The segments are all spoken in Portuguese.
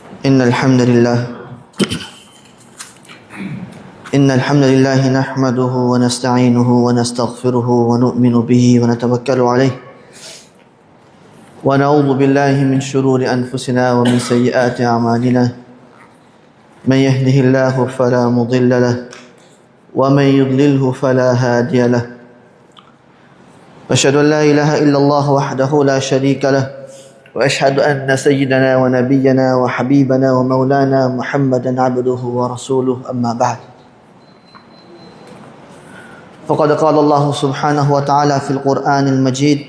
إن الحمد لله نحمده ونستعينه ونستغفره ونؤمن به ونتوكل عليه ونعوذ بالله من شرور أنفسنا ومن سيئات أعمالنا من يهده الله فلا مضل له ومن يضلله فلا هادي له أشهد أن لا إله إلا الله وحده لا شريك له وأشهد أن سيدنا ونبينا وحبيبنا ومولانا محمدا عبده ورسوله أما بعد فقد قال الله سبحانه وتعالى في القرآن المجيد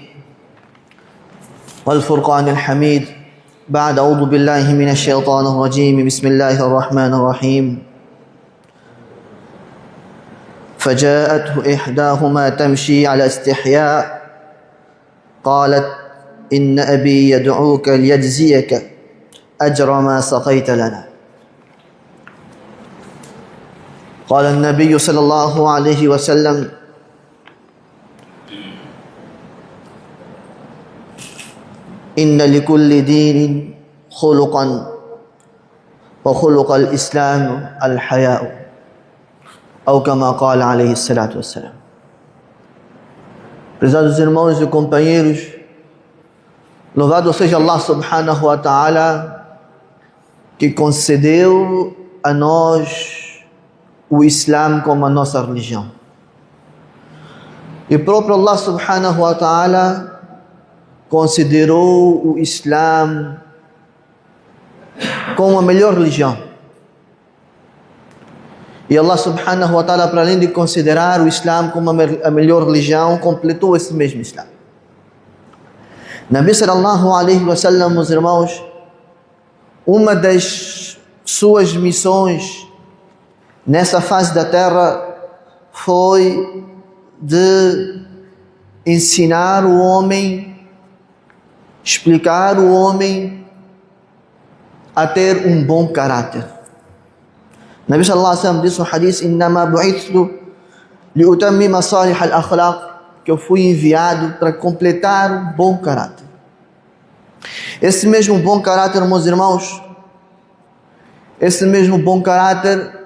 والفرقان الحميد بعد أعوذ بالله من الشيطان الرجيم بسم الله الرحمن الرحيم فجاءته إحداهما تمشي على استحياء قالت إن أبي يدعوك ليجزيك أجر ما سقيت لنا. قال النبي صلى الله عليه وسلم إن لكل دين خلقا وخلق الإسلام الحياء أو كما قال عليه الصلاة والسلام. Prezados irmãos e companheiros, louvado seja Allah subhanahu wa ta'ala, que concedeu a nós o Islam como a nossa religião. E o próprio Allah subhanahu wa ta'ala considerou o Islam como a melhor religião. E Allah subhanahu wa ta'ala, para além de considerar o Islam como a melhor religião, completou esse mesmo Islam. Nabi sallallahu alaihi wa sallam, meus irmãos, uma das suas missões nessa fase da terra foi de ensinar o homem, explicar o homem a ter um bom caráter. Nabi sallallahu alaihi wa sallam disse no hadith: "Innama bu'ithtu liutammima salih al-akhlaq", que eu fui enviado para completar um bom caráter. Esse mesmo bom caráter, meus irmãos, esse mesmo bom caráter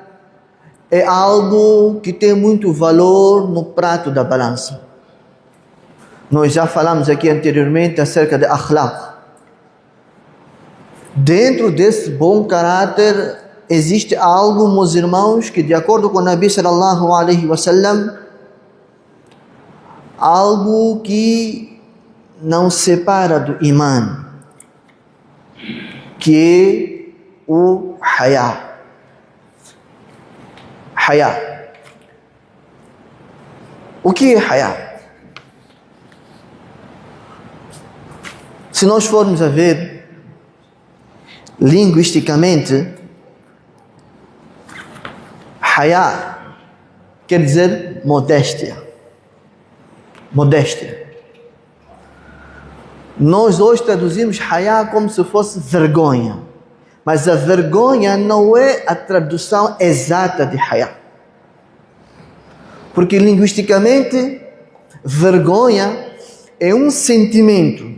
é algo que tem muito valor no prato da balança. Nós já falamos aqui anteriormente acerca de akhlaq. Dentro desse bom caráter existe algo, meus irmãos, que de acordo com o Nabi sallallahu alaihi wa sallam, algo que não separa do iman, que é o haya. Haya. O que é haya? Se nós formos a ver linguisticamente, haya quer dizer modéstia. Modéstia. Nós hoje traduzimos haya como se fosse vergonha, mas a vergonha não é a tradução exata de haya, porque linguisticamente vergonha é um sentimento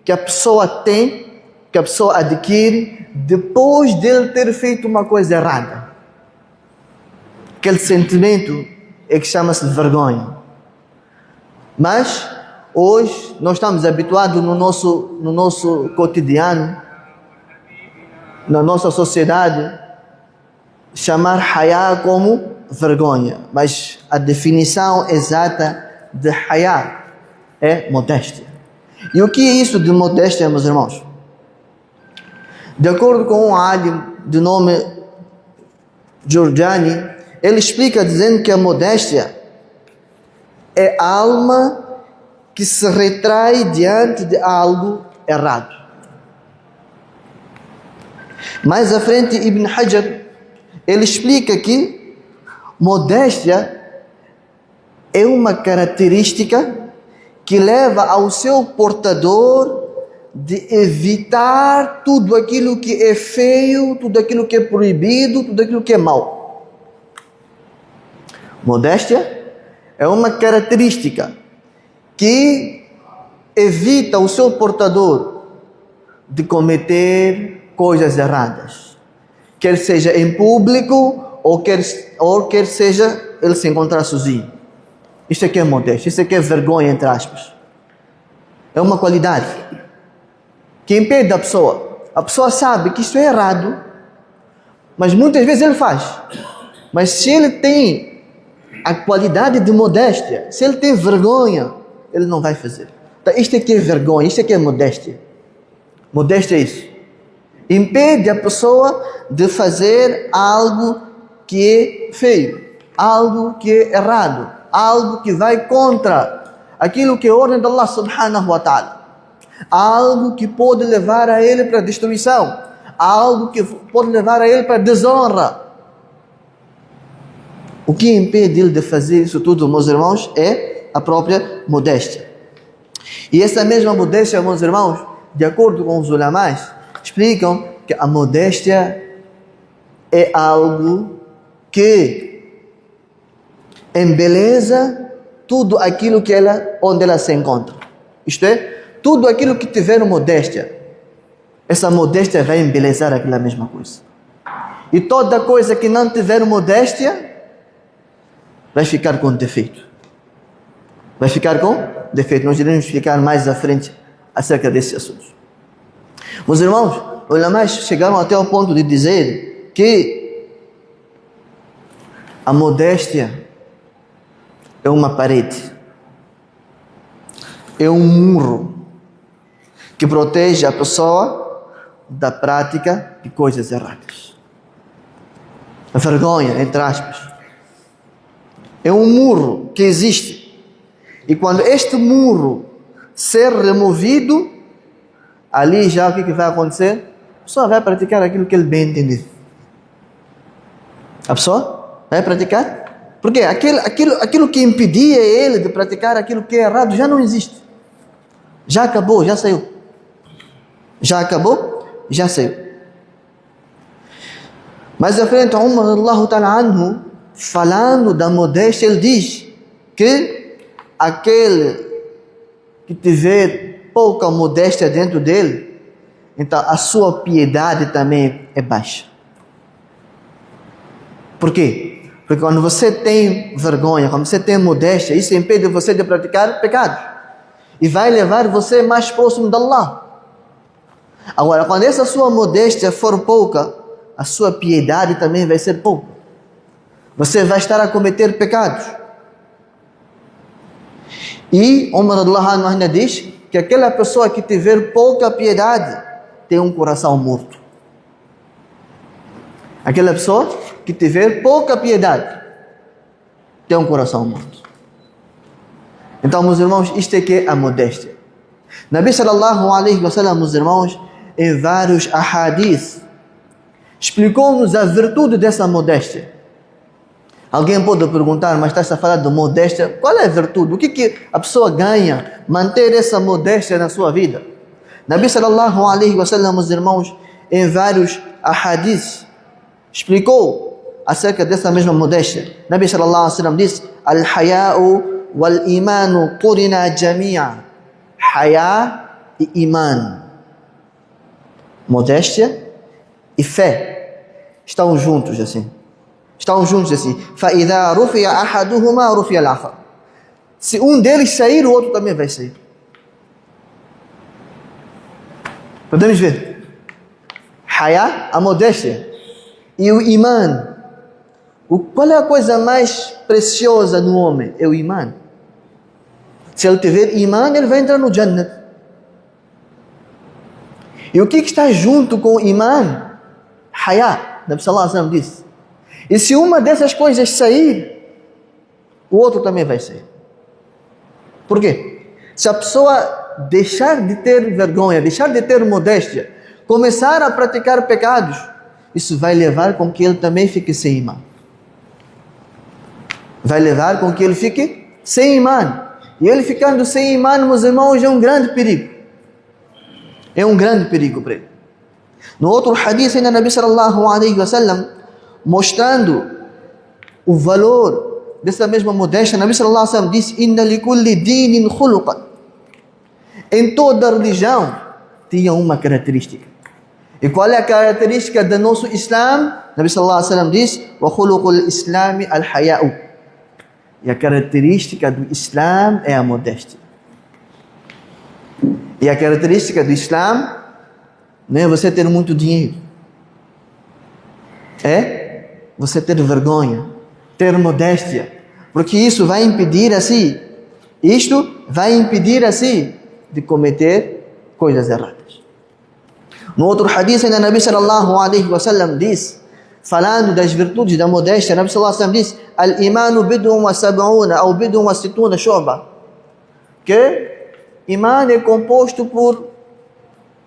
que a pessoa tem, que a pessoa adquire depois de ele ter feito uma coisa errada. Aquele sentimento é que chama-se de vergonha. Mas hoje nós estamos habituados no nosso cotidiano, na nossa sociedade, chamar haya como vergonha, mas a definição exata de haya é modéstia. E o que é isso de modéstia, meus irmãos? De acordo com um alim de nome Jurjani, ele explica dizendo que a modéstia é a alma que se retrai diante de algo errado. Mais à frente, Ibn Hajar, ele explica que modéstia é uma característica que leva ao seu portador de evitar tudo aquilo que é feio, tudo aquilo que é proibido, tudo aquilo que é mau. Modéstia é uma característica que evita o seu portador de cometer coisas erradas, quer seja em público ou quer seja ele se encontrar sozinho. Isto aqui é modéstia, isto aqui é vergonha, entre aspas. É uma qualidade que impede a pessoa. A pessoa sabe que isto é errado, mas muitas vezes ele faz. Mas se ele tem a qualidade de modéstia, se ele tem vergonha, ele não vai fazer. Então, isto aqui é vergonha, isto aqui é modéstia. Modéstia é isso. Impede a pessoa de fazer algo que é feio, algo que é errado, algo que vai contra aquilo que é ordem de Allah subhanahu wa ta'ala, algo que pode levar a ele para a destruição, algo que pode levar a ele para a desonra. O que impede ele de fazer isso tudo, meus irmãos, é a própria modéstia. E essa mesma modéstia, meus irmãos, de acordo com os ulamás, explicam que a modéstia é algo que embeleza tudo aquilo que onde ela se encontra. Isto é, tudo aquilo que tiver modéstia, essa modéstia vai embelezar aquela mesma coisa. E toda coisa que não tiver modéstia vai ficar com defeito. Vai ficar com defeito. Nós iremos explicar mais à frente acerca desse assunto. Meus irmãos, os ulamás chegaram até o ponto de dizer que a modéstia é uma parede, é um muro que protege a pessoa da prática de coisas erradas. A vergonha, entre aspas, é um muro que existe. E quando este muro ser removido, ali já o que vai acontecer? A pessoa vai praticar aquilo que ele bem entender. A pessoa vai praticar. Porque aquilo que impedia ele de praticar aquilo que é errado já não existe. Já acabou, já saiu. Já acabou, já saiu. Mais à frente, Umar radiyallahu ta'ala anhu, falando da modéstia, ele diz que aquele que tiver pouca modéstia dentro dele, então a sua piedade também é baixa. Por quê? Porque quando você tem vergonha, quando você tem modéstia, isso impede você de praticar pecados e vai levar você mais próximo de Allah. Agora, quando essa sua modéstia for pouca, a sua piedade também vai ser pouca. Você vai estar a cometer pecados. E Umar radiyallahu anhu ainda diz que aquela pessoa que tiver pouca piedade tem um coração morto. Aquela pessoa que tiver pouca piedade tem um coração morto. Então, meus irmãos, isto é que é a modéstia. Nabi sallallahu alaihi wa sallam, meus irmãos, em vários ahadith, explicou-nos a virtude dessa modéstia. Alguém pode perguntar, mas estás a falar de modéstia, qual é a virtude? O que a pessoa ganha manter essa modéstia na sua vida? Nabi sallallahu alaihi wa sallam, meus irmãos, em vários ahadith, explicou acerca dessa mesma modéstia. Nabi sallallahu alaihi wa sallam diz: Al-haya'u wal-imanu qurina jami'a. Haya e iman, modéstia e fé, estão juntos assim. Estão juntos assim. فَإِذَا رُفِيَ أَحَدُهُمَا رُفِيَ الْآخَرُ. Se um deles sair, o outro também vai sair. Podemos ver? Haya, a modéstia, e o iman. Qual é a coisa mais preciosa no homem? É o iman. Se ele tiver iman, ele vai entrar no Jannah. E o que está junto com o iman? Haya, Nabi sallallahu alaihi wasallam disse. E se uma dessas coisas sair, o outro também vai sair. Por quê? Se a pessoa deixar de ter vergonha, deixar de ter modéstia, começar a praticar pecados, isso vai levar com que ele também fique sem imã. Vai levar com que ele fique sem imã. E ele ficando sem imã, meus irmãos, é um grande perigo. É um grande perigo para ele. No outro hadith, ainda Nabi sallallahu alaihi wa sallam, mostrando o valor dessa mesma modéstia, Nabi sallallahu alaihi wa sallam disse: Inna likulli dinin khuluqan. Em toda religião tinha uma característica. E qual é a característica do nosso Islã? Nabi sallallahu alaihi wasallam diz: "Wa khuluqul Islami al-haya'u." E a característica do Islã é a modéstia. E a característica do Islã não é você ter muito dinheiro. É você ter vergonha, ter modéstia. Porque isso vai impedir assim, de cometer coisas erradas. No outro hadith, ainda Nabi sallallahu alaihi wasallam diz, falando das virtudes da modéstia, Nabi sallallahu alaihi wasallam diz: "Al-imanu bid'un wa sab'una ou bid'un wa sittuna shu'ba." Que iman é composto por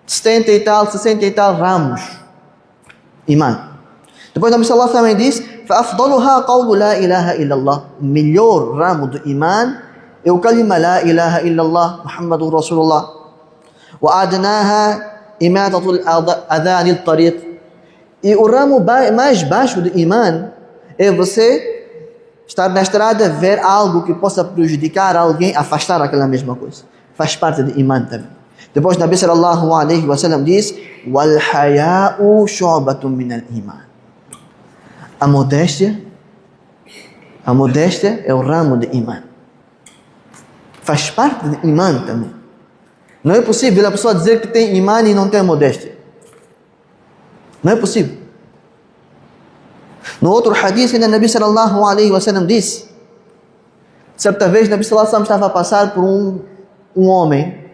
60 e tal ramos. Iman. Depois Nabi sallallahu alaihi wasallam diz: "Fa-afdaluha qawlu la ilaha illallah." O melhor ramo do iman é o kalima la ilaha illallah Muhammadur Rasulullah. Wa adnaha imatatul adhan al-tariq. E o ramo mais baixo do iman é você estar na estrada, ver algo que possa prejudicar alguém, afastar aquela mesma coisa. Faz parte do iman também. Depois Nabi sallallahu alaihi wasallam diz: "Wal haya'u shu'batun min al-iman." A modéstia é o ramo de iman. Faz parte do iman também. Não é possível a pessoa dizer que tem iman e não tem modéstia. Não é possível. No outro hadith, ainda Nabi sallallahu alaihi wasallam diz: certa vez Nabi sallallahu alaihi wasallam estava a passar por um homem.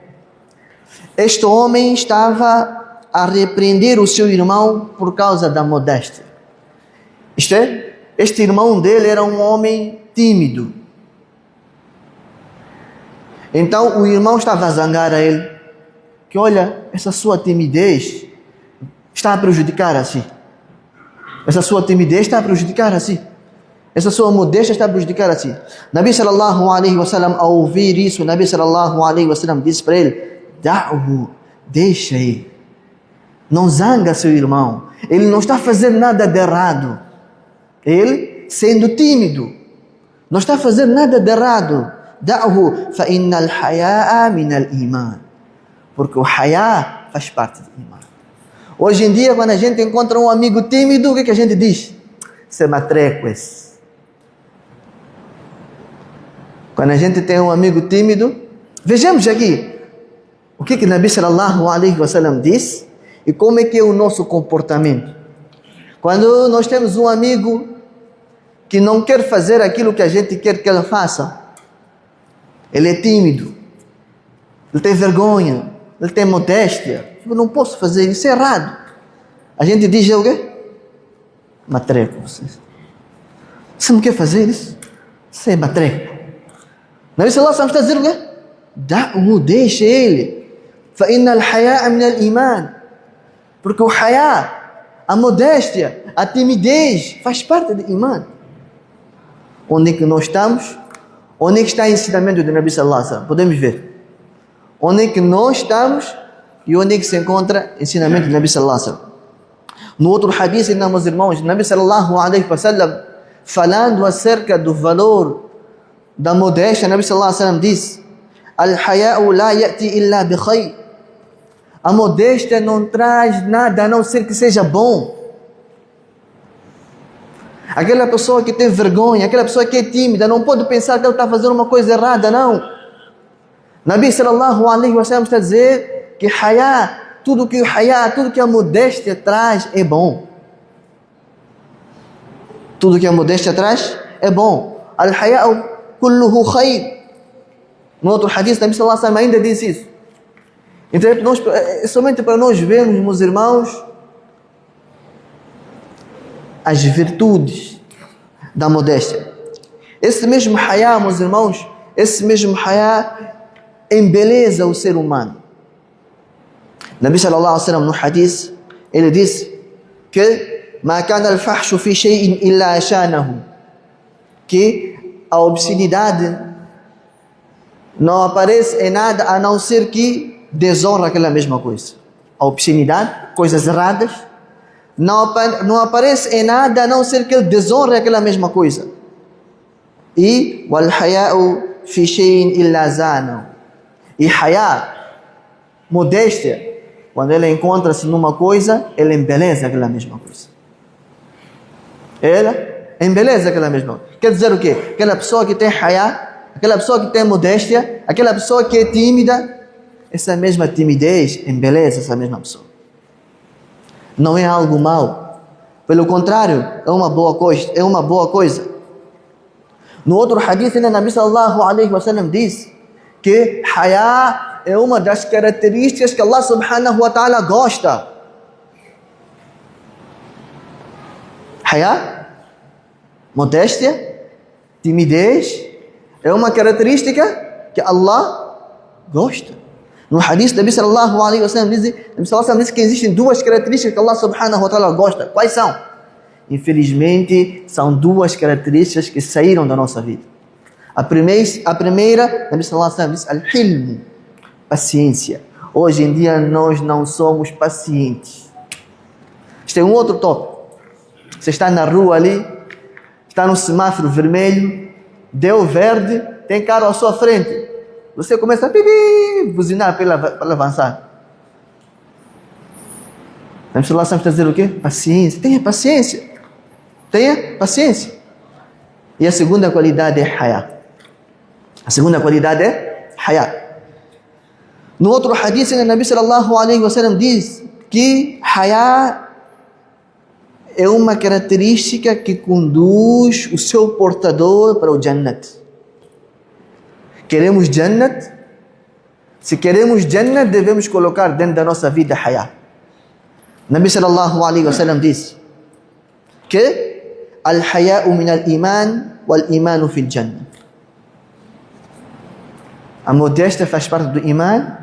Este homem estava a repreender o seu irmão por causa da modéstia. Isto é, este irmão dele era um homem tímido. Então o irmão estava a zangar a ele, que olha, essa sua timidez está a prejudicar a si. Essa sua timidez está a prejudicar a si. Essa sua modéstia está a prejudicar a si. Nabi sallallahu alaihi wasallam, ao ouvir isso, Nabi sallallahu alaihi wasallam disse para ele: "Da'uhu, deixa ele. Não zanga seu irmão. Ele não está fazendo nada de errado. Ele, sendo tímido, não está fazendo nada de errado. Da'uhu, fa innal haya'a min al-iman." Porque o hayá faz parte do iman. Hoje em dia, quando a gente encontra um amigo tímido, o que a gente diz? Isso é matreco esse. Quando a gente tem um amigo tímido, vejamos aqui o que Nabi sallallahu alaihi wasallam diz e como é que é o nosso comportamento. Quando nós temos um amigo que não quer fazer aquilo que a gente quer que ele faça, ele é tímido, ele tem vergonha, ele tem modéstia. Eu não posso fazer isso, é errado. A gente diz o quê? Matreco. Você não quer fazer isso? Você é matreco. Nabi sallallahu alaihi wasallam está a dizer o quê? Da'u, deixa ele. Fa innal haya'a min al-iman. Porque o hayá, a modéstia, a timidez faz parte do iman. Onde é que nós estamos? Onde é que está o ensinamento do Nabi sallallahu alaihi wasallam? Podemos ver. Onde é que nós estamos e onde é que se encontra o ensinamento do Nabi sallallahu alaihi wasallam? No outro hadith, meus irmãos, o Nabi sallallahu alaihi wasallam, falando acerca do valor da modéstia, o Nabi sallallahu alaihi wasallam diz: "Al-haya'u la ya'ti illa bi khayr." A modéstia não traz nada a não ser que seja bom. Aquela pessoa que tem vergonha, aquela pessoa que é tímida, não pode pensar que ela está fazendo uma coisa errada, não. Nabi sallallahu alaihi wasallam está a dizer que hayá, tudo que a modéstia traz é bom. Tudo que a modéstia traz é bom. Al-haya'u kulluhu khayr. No outro hadith, Nabi sallallahu alaihi wasallam ainda diz isso. Então, somente para nós vermos, meus irmãos, as virtudes da modéstia. Esse mesmo hayá, meus irmãos, embeleza o ser humano. Nabi sallallahu alaihi wasallam, no hadith, ele diz que "Ma kana al-fahshu fi shay'in illa shanahu", que a obscenidade não aparece em nada a não ser que desonra aquela mesma coisa. A obscenidade, coisas erradas, não aparece em nada a não ser que ele desonre aquela mesma coisa. E wal haya'u fi shay'in illa zanahu. E hayá, modéstia, quando ela encontra-se numa coisa, ela embeleza aquela mesma coisa. Ela embeleza aquela mesma coisa. Quer dizer o quê? Aquela pessoa que tem hayá, aquela pessoa que tem modéstia, aquela pessoa que é tímida, essa mesma timidez embeleza essa mesma pessoa. Não é algo mau. Pelo contrário, é uma boa coisa. É uma boa coisa. No outro hadith, o Nabi sallallahu alaihi wasallam diz que hayá é uma das características que Allah subhanahu wa ta'ala gosta. Hayá, modéstia, timidez, é uma característica que Allah gosta. No hadith, Nabi sallallahu alaihi wasallam diz que existem duas características que Allah subhanahu wa ta'ala gosta. Quais são? Infelizmente, são duas características que saíram da nossa vida. A primeira, Nabi sallallahu alaihi wasallam diz al-hilm, paciência. Hoje em dia nós não somos pacientes. Isto é um outro tópico. Você está na rua ali, está no semáforo vermelho, deu verde, tem carro à sua frente. Você começa a buzinar para avançar. Nabi sallallahu alaihi wasallam está a dizer o quê? Paciência. Tenha paciência. Tenha paciência. E a segunda qualidade é hayá. A segunda qualidade é hayá. No outro hadith, o Nabi sallallahu alaihi wasallam diz que hayá é uma característica que conduz o seu portador para o Jannat. Queremos Jannat? Se queremos Jannat, devemos colocar dentro da nossa vida hayá. Nabi sallallahu alaihi wasallam diz que al-haya'u min al-iman wal-imanu fil jannah. A modéstia faz parte do iman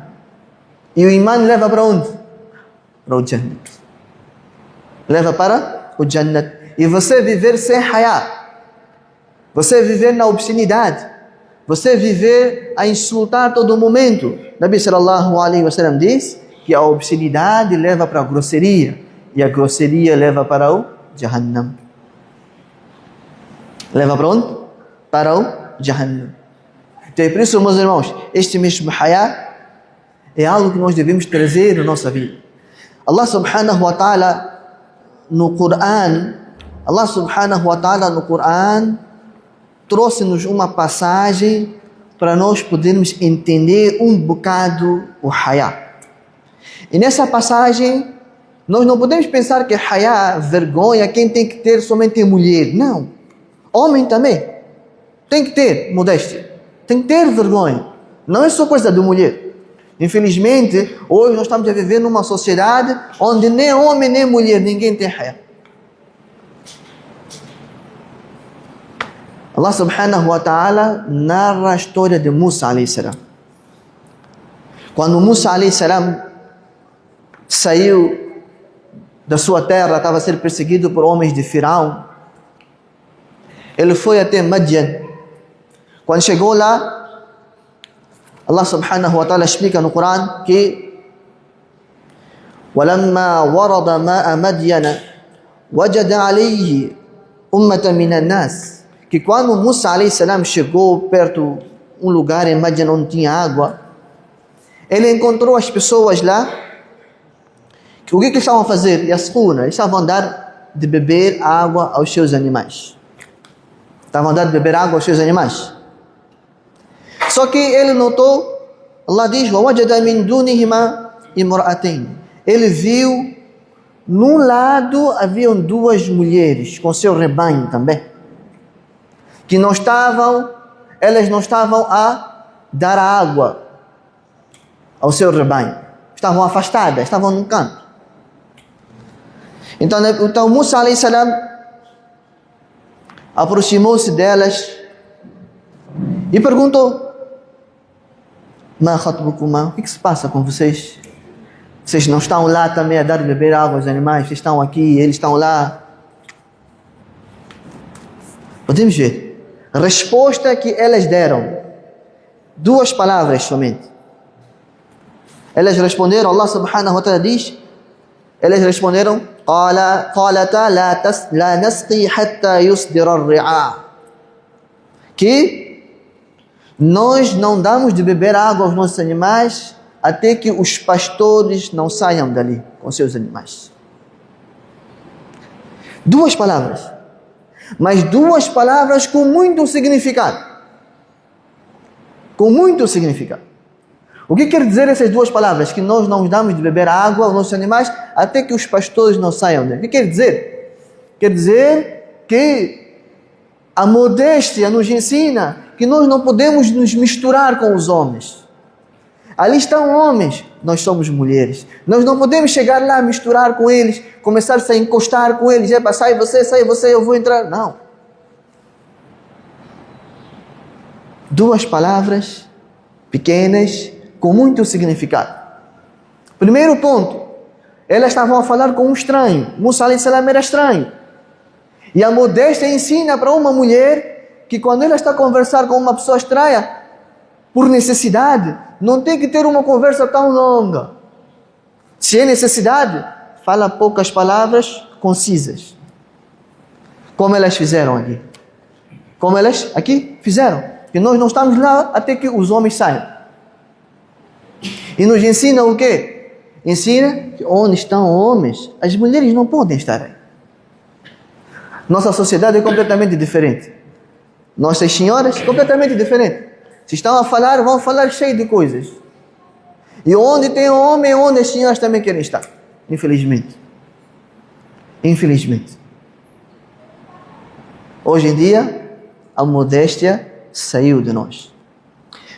e o iman leva para onde? Para o Jannat. Leva para o Jannat. E você viver sem hayá, você viver na obscenidade, você viver a insultar todo momento. Nabi sallallahu alaihi wasallam diz que a obscenidade leva para a grosseria e a grosseria leva para o Jahannam. Leva para onde? Para o Jahannam. Então, por isso, meus irmãos, este mesmo hayá é algo que nós devemos trazer na nossa vida. Allah subhanahu wa ta'ala no Quran, trouxe-nos uma passagem para nós podermos entender um bocado o hayá. E nessa passagem, nós não podemos pensar que hayá, vergonha, quem tem que ter somente é mulher. Não. Homem também tem que ter modéstia, tem que ter vergonha. Não é só coisa de mulher. Infelizmente, hoje nós estamos a viver numa sociedade onde nem homem nem mulher, ninguém tem hayá. Allah subhanahu wa ta'ala narra a história de Musa alayhi salam. Quando Musa alayhi salam saiu da sua terra, estava a ser perseguido por homens de Firaun. Ele foi até Madian. Quando chegou lá, Allah subhanahu wa ta'ala explica no Quran que وَلَمَّا وَرَضَ مَاءَ مَدْيَنَ وَجَدَ عَلَيْهِ أُمَّةً مِنَ النَّاسِ, que quando Musa alayhi salam chegou perto um lugar em Madian onde tinha água, ele encontrou as pessoas lá. O que eles estavam a fazer? Yasquna, eles estavam a dar de beber água aos seus animais. Estavam a dar de beber água aos seus animais. Só que ele notou, Allah diz, وَوَجَدَ مِن دُونِهِمَا إِمْرَأَتَيْنِ. Ele viu, num lado haviam duas mulheres com seu rebanho também, que elas não estavam a dar água ao seu rebanho. Estavam afastadas, estavam num canto. Então Musa alayhi salam aproximou-se delas e perguntou: Ma khatbukuma, o que se passa com vocês? Vocês não estão lá também a dar de beber água aos animais? Vocês estão aqui, eles estão lá. Podemos ver. A resposta que elas deram, duas palavras somente. Elas responderam, Allah subhanahu wa ta'ala diz, elas responderam, قالتا لا نسقي حتى يصدر الرعاء, que nós não damos de beber água aos nossos animais até que os pastores não saiam dali com seus animais. 2 palavras, mas 2 palavras com muito significado. Com muito significado. O que quer dizer essas 2 palavras? Que nós não damos de beber água aos nossos animais até que os pastores não saiam dali. O que quer dizer? Quer dizer que a modéstia nos ensina que nós não podemos nos misturar com os homens. Ali estão homens, nós somos mulheres. Nós não podemos chegar lá, misturar com eles, começar a encostar com eles. Sai você, eu vou entrar. Não. 2 palavras pequenas com muito significado. Primeiro ponto, elas estavam a falar com um estranho. Musa alayhi salam era estranho. E a modéstia ensina para uma mulher que quando ela está a conversar com uma pessoa estranha, por necessidade, não tem que ter uma conversa tão longa. Se é necessidade, fala poucas palavras concisas. Como elas fizeram aqui. Como elas aqui fizeram. Que nós não estamos lá até que os homens saiam. E nos ensina o quê? Ensina que onde estão homens, as mulheres não podem estar aí. Nossa sociedade é completamente diferente. Nossas senhoras, completamente diferente. Se estão a falar, vão falar cheio de coisas. E onde tem homem, onde as senhoras também querem estar. Infelizmente. Infelizmente. Hoje em dia, a modéstia saiu de nós.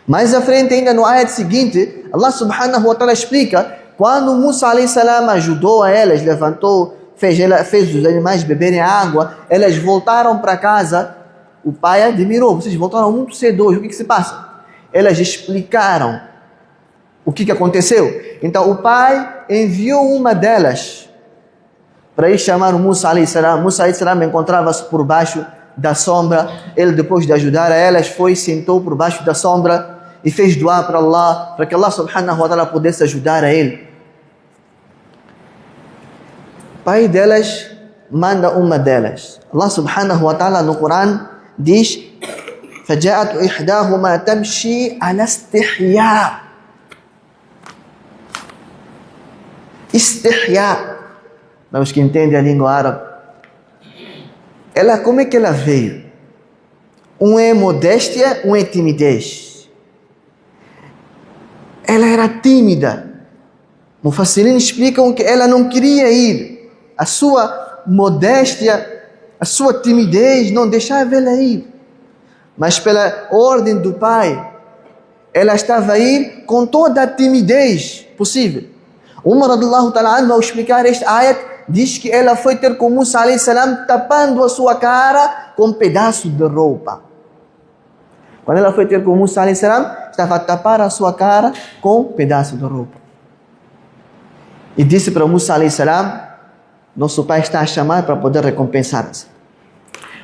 Mais à frente, ainda no ayat seguinte, Allah subhanahu wa ta'ala explica, quando Musa alayhi salam ajudou a elas, levantou, fez os animais beberem água, elas voltaram para casa. O pai admirou, vocês voltaram muito cedo hoje, o que se passa? Elas explicaram o que aconteceu. Então o pai enviou uma delas para ir chamar o Musa alayhi salam. Musa alayhi salam encontrava-se por baixo da sombra. Ele, depois de ajudar a elas, sentou por baixo da sombra e fez dua para Allah, para que Allah subhanahu wa ta'ala pudesse ajudar a ele. O pai delas manda uma delas. Allah subhanahu wa ta'ala no Coran diz: فَجَاءَتْ إِحْدَاهُمَا تَمْشِي عَلَى اسْتِحْيَاءٍ. Istihya, para os que entendem a língua árabe, como é que ela veio? Um é modéstia, um é timidez. Ela era tímida. Mufassirin explicam que ela não queria ir. A sua modéstia, a sua timidez não deixava ela ir. Mas pela ordem do pai, ela estava a ir com toda a timidez possível. Umar radiyallahu ta'ala anhu, ao explicar este ayat, diz que ela foi ter com Musa alayhi salam tapando a sua cara com um pedaço de roupa. Quando ela foi ter com Musa alayhi salam, estava a tapar a sua cara com um pedaço de roupa. E disse para Musa alayhi salam: nosso pai está a chamar para poder recompensar-se.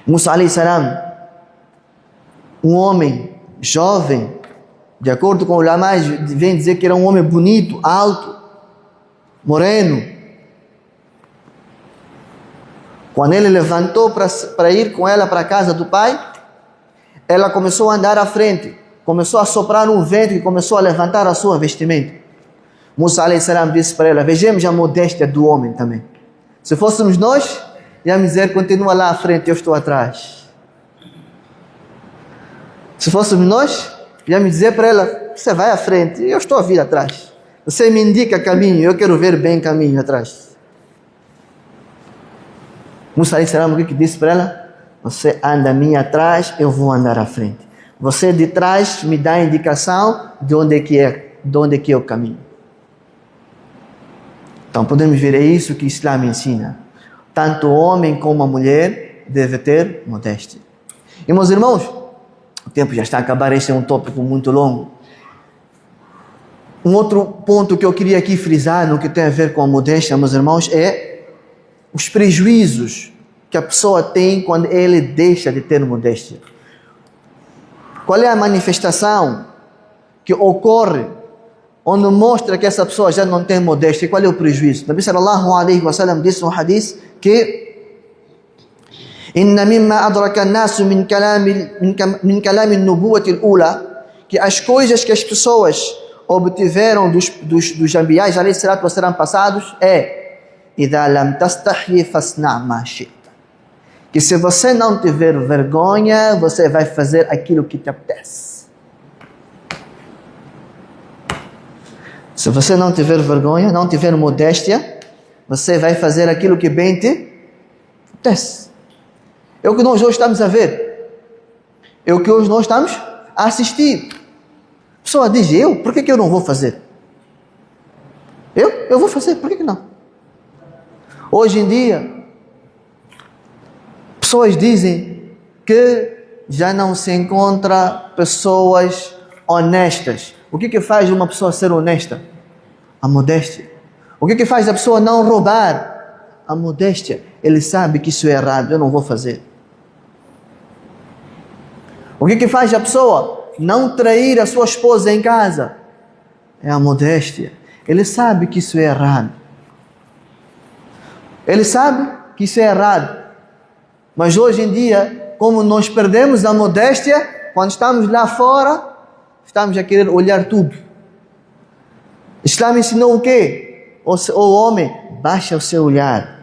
Musa alayhi salam, um homem jovem, de acordo com o ulama, vem dizer que era um homem bonito, alto, moreno. Quando ele levantou para ir com ela para a casa do pai, ela começou a andar à frente, começou a soprar um vento e começou a levantar a sua vestimenta. Musa alayhi salam disse para ela: vejamos a modéstia do homem também. Se fôssemos nós, íamos dizer: continua lá à frente, eu estou atrás. Se fôssemos nós, íamos dizer para ela: você vai à frente, eu estou a vir atrás. Você me indica caminho, eu quero ver bem caminho atrás. Musa alayhi salam, o que disse para ela? Você anda a mim atrás, eu vou andar à frente. Você de trás me dá a indicação de onde é que é o caminho. Então podemos ver, é isso que o Islã ensina. Tanto o homem como a mulher deve ter modéstia. E meus irmãos, o tempo já está a acabar, este é um tópico muito longo. Um outro ponto que eu queria aqui frisar no que tem a ver com a modéstia, meus irmãos, é os prejuízos que a pessoa tem quando ele deixa de ter modéstia. Qual é a manifestação que ocorre onde mostra que essa pessoa já não tem modéstia? Qual é o prejuízo? Nabi sallallahu alaihi wa sallam disse no hadith que inna mimma adraka an-nasu min kalam an-nubuwwati al-ula, que as coisas que as pessoas obtiveram dos anbiais, alayhi salatu wassalam, passados, é إِذَا لَمْ تَسْتَحْيِ فَاصْنَعْ مَا شِئْتَ. Que se você não tiver vergonha, você vai fazer aquilo que te apetece. Se você não tiver vergonha, não tiver modéstia, você vai fazer aquilo que bem te apetece. É o que nós hoje estamos a ver. É o que hoje nós estamos a assistir. A pessoa diz, por que eu não vou fazer? Eu vou fazer, por que não? Hoje em dia, pessoas dizem que já não se encontra pessoas honestas. O que faz uma pessoa ser honesta? A modéstia. O que faz a pessoa não roubar? A modéstia. Ele sabe que isso é errado, eu não vou fazer. O que faz a pessoa não trair a sua esposa em casa? É a modéstia. Ele sabe que isso é errado. Ele sabe que isso é errado. Mas hoje em dia, como nós perdemos a modéstia, quando estamos lá fora, estamos a querer olhar tudo. Islã ensinou o quê? O homem, baixa o seu olhar.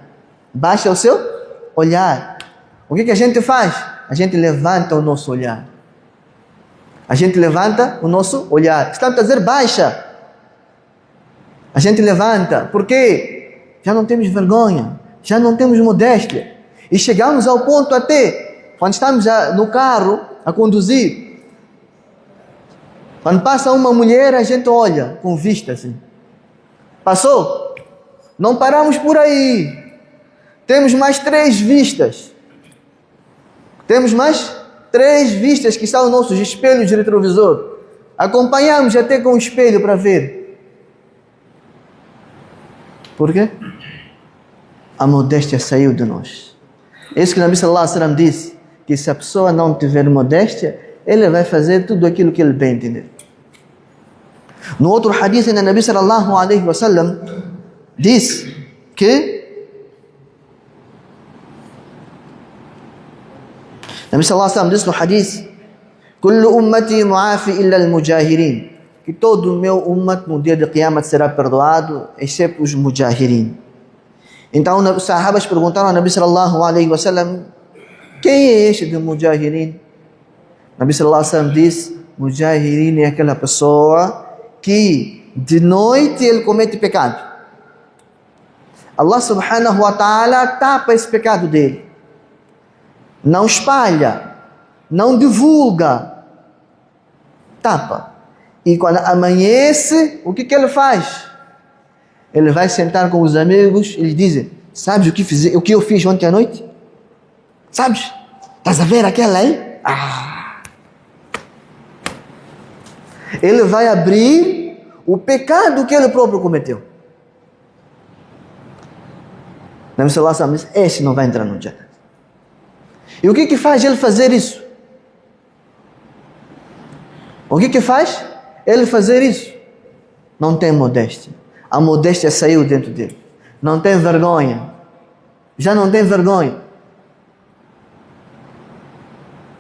Baixa o seu olhar. O que a gente faz? A gente levanta o nosso olhar. A gente levanta o nosso olhar. Estamos a dizer baixa. A gente levanta. Por quê? Já não temos vergonha. Já não temos modéstia. E chegamos ao ponto até, quando estamos no carro a conduzir, quando passa uma mulher, a gente olha com vista assim. Passou? Não paramos por aí. Temos mais 3 vistas. Temos mais 3 vistas que são nossos espelhos de retrovisor. Acompanhamos até com o espelho para ver. Por quê? A modéstia saiu de nós. É isso que o Nabi sallallahu alaihi wasallam disse, que se a pessoa não tiver modéstia, ele vai fazer tudo aquilo que ele bem entender. No outro hadith, o Nabi sallallahu alaihi wasallam disse que Nabi sallallahu alaihi wasallam disse no hadith: "Kullu ummati mu'afi illa al-mujahirin", que todo o meu ummat no dia de Qiyamah será perdoado, exceto os mujahirin. Então os sahabas perguntaram ao Nabi sallallahu alaihi wasallam: quem é este de mujahirin? Nabi sallallahu alaihi wasallam disse: mujahirin é aquela pessoa que de noite ele comete pecado. Allah subhanahu wa ta'ala tapa esse pecado dele. Não espalha, não divulga, tapa. E quando amanhece, o que ele faz? Ele vai sentar com os amigos e eles dizem: sabes o que eu fiz ontem à noite? Sabes? Estás a ver aquela aí? Ele vai abrir o pecado que ele próprio cometeu. Nabi sallallahu alaihi wasallam diz: esse não vai entrar no Jannah. E o que faz ele fazer isso? O que faz ele fazer isso? Não tem modéstia. A modéstia saiu dentro dele. Não tem vergonha. Já não tem vergonha.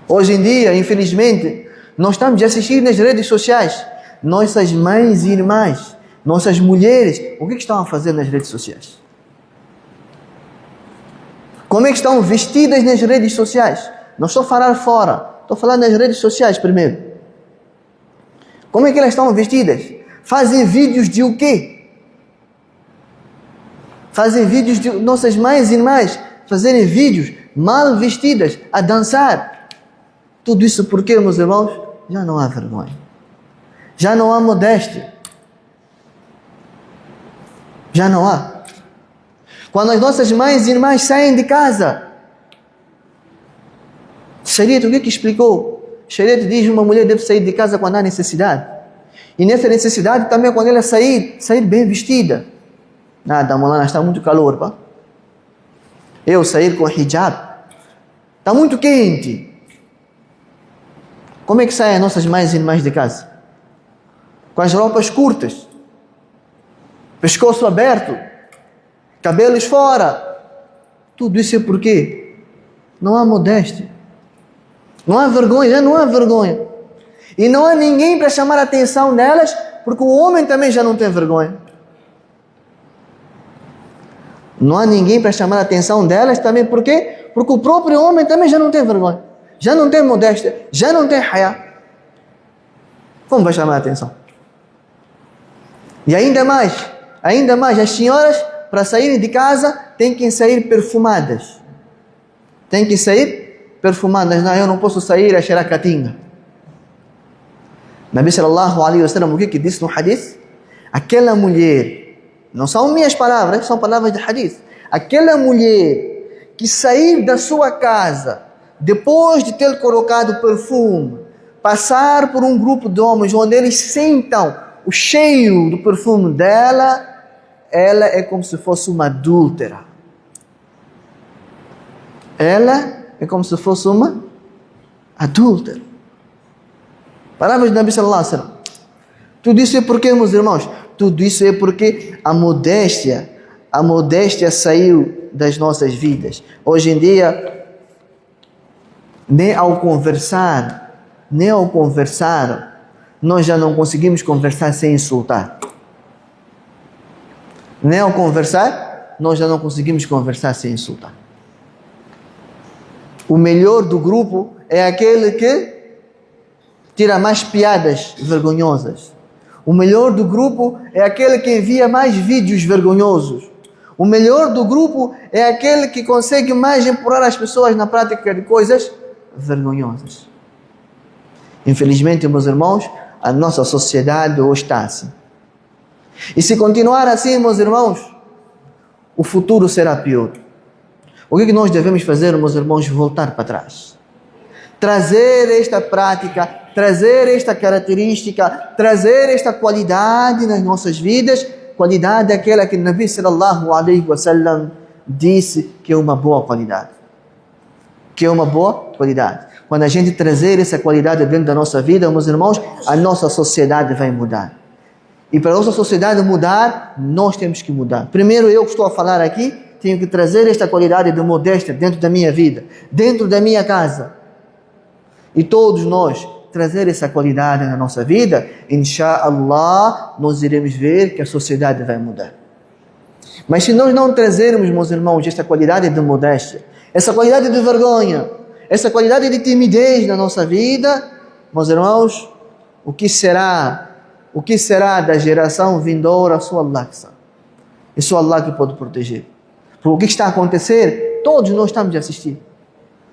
Hoje em dia, infelizmente, nós estamos a assistir nas redes sociais. Nossas mães e irmãs, nossas mulheres, o que estão a fazer nas redes sociais? Como é que estão vestidas nas redes sociais? Não estou a falar fora, estou a falar nas redes sociais primeiro. Como é que elas estão vestidas? Fazem vídeos de o quê? Fazem vídeos de nossas mães e irmãs fazerem vídeos mal vestidas, a dançar. Tudo isso porque, meus irmãos, já não há vergonha. Já não há modéstia. Já não há. Quando as nossas mães e irmãs saem de casa, Shariat, o que explicou? Shariat diz que uma mulher deve sair de casa quando há necessidade. E nessa necessidade também quando ela sair bem vestida. Nada, Molana, está muito calor, pá. Eu sair com hijab, está muito quente. Como é que saem as nossas mães e irmãs de casa? Com as roupas curtas, pescoço aberto, cabelos fora. Tudo isso é por quê? Não há modéstia. Não há vergonha, já não há vergonha. E não há ninguém para chamar a atenção delas Porque o homem também já não tem vergonha. Não há ninguém para chamar a atenção delas também. Por quê? Porque o próprio homem também já não tem vergonha. Já não tem modéstia. Já não tem haya. Como vai chamar a atenção? E ainda mais, as senhoras, para saírem de casa, têm que sair perfumadas. Têm que sair perfumadas. Não, eu não posso sair a cheirar catinga. Nabi sallallahu alaihi wasallam, o que disse no hadith? Aquela mulher, não são minhas palavras, são palavras de hadith. Aquela mulher que sair da sua casa, depois de ter colocado perfume, passar por um grupo de homens onde eles sentam o cheiro do perfume dela, ela é como se fosse uma adúltera. Ela é como se fosse uma adúltera. Palavras do Nabi sallallahu alaihi wasallam. Tudo isso é porque, meus irmãos, tudo isso é porque a modéstia saiu das nossas vidas. Hoje em dia, nem ao conversar, nós já não conseguimos conversar sem insultar. Nem ao conversar, nós já não conseguimos conversar sem insultar. O melhor do grupo é aquele que tira mais piadas vergonhosas. O melhor do grupo é aquele que envia mais vídeos vergonhosos. O melhor do grupo é aquele que consegue mais empurrar as pessoas na prática de coisas vergonhosas. Infelizmente, meus irmãos, a nossa sociedade hoje está assim. E se continuar assim, meus irmãos, o futuro será pior. O que nós devemos fazer, meus irmãos? Voltar para trás. Trazer esta prática, trazer esta característica, trazer esta qualidade nas nossas vidas, qualidade aquela que o Nabi sallallahu alaihi wasallam disse que é uma boa qualidade. Que é uma boa qualidade. Quando a gente trazer essa qualidade dentro da nossa vida, meus irmãos, a nossa sociedade vai mudar. E para a nossa sociedade mudar, nós temos que mudar. Primeiro, eu que estou a falar aqui, tenho que trazer esta qualidade de modéstia dentro da minha vida, dentro da minha casa. E todos nós trazer essa qualidade na nossa vida, inshallah, nós iremos ver que a sociedade vai mudar. Mas se nós não trazermos, meus irmãos, esta qualidade de modéstia, essa qualidade de vergonha, essa qualidade de timidez na nossa vida, meus irmãos, o que será da geração vindoura? Só Allah que sabe. É só Allah que pode proteger. Porque o que está a acontecer, todos nós estamos a assistir.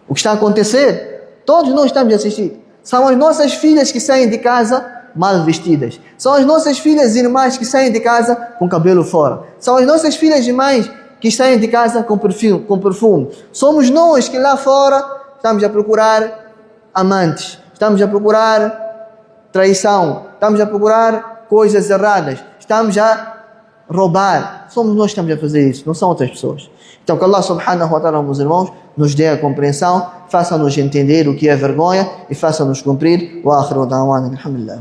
O que está a acontecer, todos nós estamos a assistir. São as nossas filhas que saem de casa mal vestidas. São as nossas filhas e irmãs que saem de casa com cabelo fora. São as nossas filhas e mães que saem de casa com perfume. Somos nós que lá fora estamos a procurar amantes. Estamos a procurar traição. Estamos a procurar coisas erradas. Estamos a roubar. Somos nós que estamos a fazer isso, não são outras pessoas. Então que Allah subhanahu wa ta'ala, meus irmãos, nos dê a compreensão, faça-nos entender o que é vergonha e faça-nos cumprir. Wa akhiru da'wana alhamdulillah.